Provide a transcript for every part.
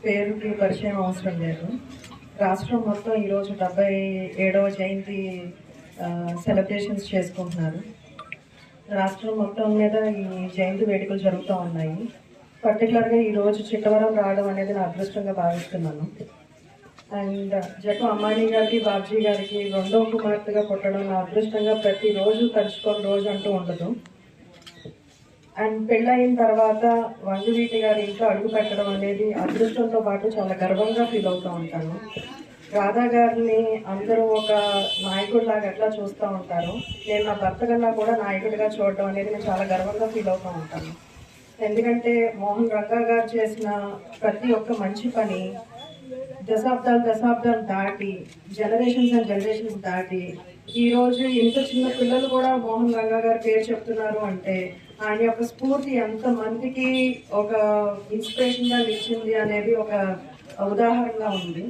పేరుకి పరిచయం అవసరం లేదు. రాష్ట్రం మొత్తం ఈరోజు 77వ జయంతి సెలబ్రేషన్స్ చేసుకుంటున్నారు. రాష్ట్రం మొత్తం మీద ఈ జయంతి వేడుకలు జరుగుతూ ఉన్నాయి. పర్టికులర్గా ఈరోజు చిట్టవరం రావడం అనేది నా అదృష్టంగా భావిస్తున్నాను. అండ్ జట్టు అమ్మాణి గారికి, బాబ్జీ గారికి రెండో కుమార్తెగా పుట్టడం నా అదృష్టంగా ప్రతిరోజు తలుచుకోని రోజు అంటూ ఉండదు. అండ్ పెళ్ళయిన తర్వాత వంగవీటి గారి ఇంట్లో అడుగు పెట్టడం అనేది అదృష్టంతో పాటు చాలా గర్వంగా ఫీల్ అవుతూ ఉంటాను. రాధా గారిని అందరూ ఒక నాయకుడిలాగా ఎట్లా చూస్తూ ఉంటారు, నేను నా భర్త కన్నా కూడా నాయకుడిగా చూడడం అనేది నేను చాలా గర్వంగా ఫీల్ అవుతూ ఉంటాను. ఎందుకంటే మోహన్ రంగా గారు చేసిన ప్రతి ఒక్క మంచి పని దశాబ్దాలు దాటి జనరేషన్స్ అండ్ జనరేషన్స్ దాటి ఈరోజు ఇంత చిన్న పిల్లలు కూడా మోహన్ రంగా గారి పేరు చెప్తున్నారు అంటే ఆయన యొక్క స్ఫూర్తి ఎంతమందికి ఒక ఇన్స్పిరేషన్గా నిలిచింది అనేది ఒక ఉదాహరణగా ఉంది.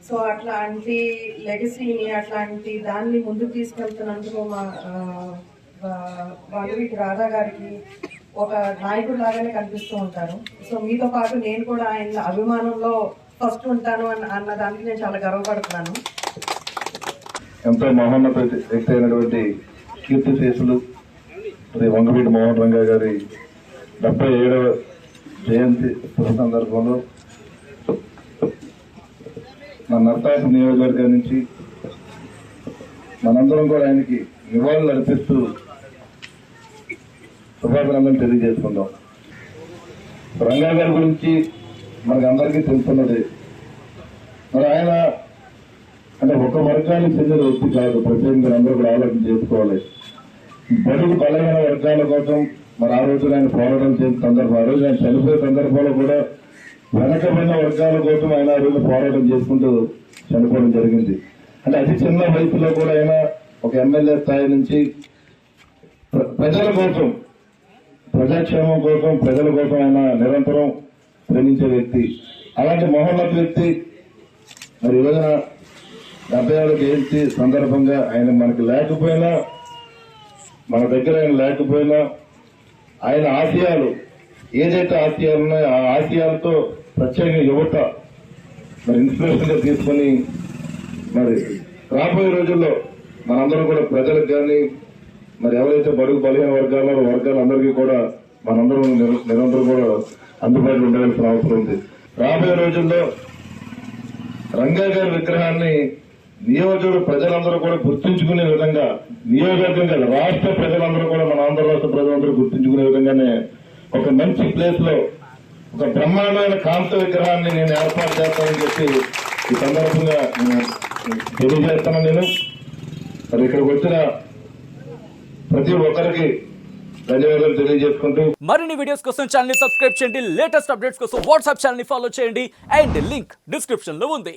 సో అట్లాంటి లెగసీని, అట్లాంటి దాన్ని ముందుకు తీసుకెళ్తున్నందుకు మా వంగవీటి రాధా గారికి ఒక నాయకుడు లాగానే కనిపిస్తూ ఉంటారు. సో మీతో పాటు నేను కూడా ఆయన అభిమానంలో ఫస్ట్ ఉంటాను అన్న దానికి నేను చాలా గర్వపడుతున్నాను. ఎంతో మహోన్నత వ్యక్తి అయినటువంటి కీర్తిశేషులు శ్రీ వంగవీటి మోహన్ రంగా గారి 77వ జయంతి శుభ సందర్భంలో మన నర్సాపు నియోజకవర్గం నుంచి మనందరం కూడా ఆయనకి నివాళులు అర్పిస్తూ శుభాభినందనలు తెలియజేసుకుందాం. రంగా గారి గురించి మనకు అందరికీ తెలుసున్నది. మరి ఆయన అంటే ఒక వర్గానికి చెందిన వ్యక్తి కాదు, ప్రత్యేకంగా అందరూ కూడా ఆలోచన చేసుకోవాలి. బడుగు బలహీన వర్గాల కోసం మరి ఆ రోజు ఆయన పోరాటం చేసిన సందర్భం, ఆ రోజు ఆయన చనిపోయే సందర్భంలో కూడా వెనకబడిన వర్గాల కోసం ఆయన ఆ రోజు పోరాటం చేసుకుంటూ చనిపోవడం జరిగింది. అంటే అతి చిన్న వయసులో కూడా ఆయన ఒక ఎమ్మెల్యే స్థాయి నుంచి ప్రజల కోసం, ప్రజాక్షేమం కోసం, ప్రజల కోసం ఆయన నిరంతరం శ్రమించే వ్యక్తి. అలాంటి మహోన్నత వ్యక్తి మరి ఈ రోజున 70వ జయంతి సందర్భంగా ఆయన మనకి లేకపోయినా, మన దగ్గర ఆయన లేకపోయినా ఆయన ఆశయాలు ఏదైతే ఆశయాలు ఉన్నాయో ఆ ఆశయాలతో ప్రత్యేకంగా యువత మరి ఇన్స్పిరేషన్ గా తీసుకుని మరి రాబోయే రోజుల్లో మనందరం కూడా ప్రజలకు కానీ మరి ఎవరైతే బడుగు బలహీన వర్గాలందరికీ కూడా మనందరం నిరంతరం కూడా అందుబాటులో ఉండవలసిన అవసరం ఉంది. రాబోయే రోజుల్లో రంగా గారి విగ్రహాన్ని నియోజకవర్గ ప్రజలందరూ కూడా గుర్తుంచుకునే విధంగా, నియోజకవర్గం కాదు రాష్ట్ర ప్రజలందరూ కూడా, మన ఆంధ్ర రాష్ట్ర ప్రజలందరూ గుర్తుంచుకునే విధంగానే ఒక మంచి ప్లేస్ లో ఒక బ్రహ్మాండమైన కాంత విగ్రహాన్ని నేను ఏర్పాటు చేస్తానని చెప్పి ఈ సందర్భంగా తెలియజేస్తాను. నేను మరి ఇక్కడికి వచ్చిన ప్రతి ఒక్కరికి ధన్యవాదాలు తెలియజేసుకుంటూ మరిన్ని వీడియోస్ కోసం ఛానల్ ని సబ్స్క్రైబ్ చేయండి. లేటెస్ట్ అప్డేట్స్ కోసం వాట్సాప్ ఛానల్ ని ఫాలో చేయండి. అండ్ లింక్ డిస్క్రిప్షన్ లో ఉంది.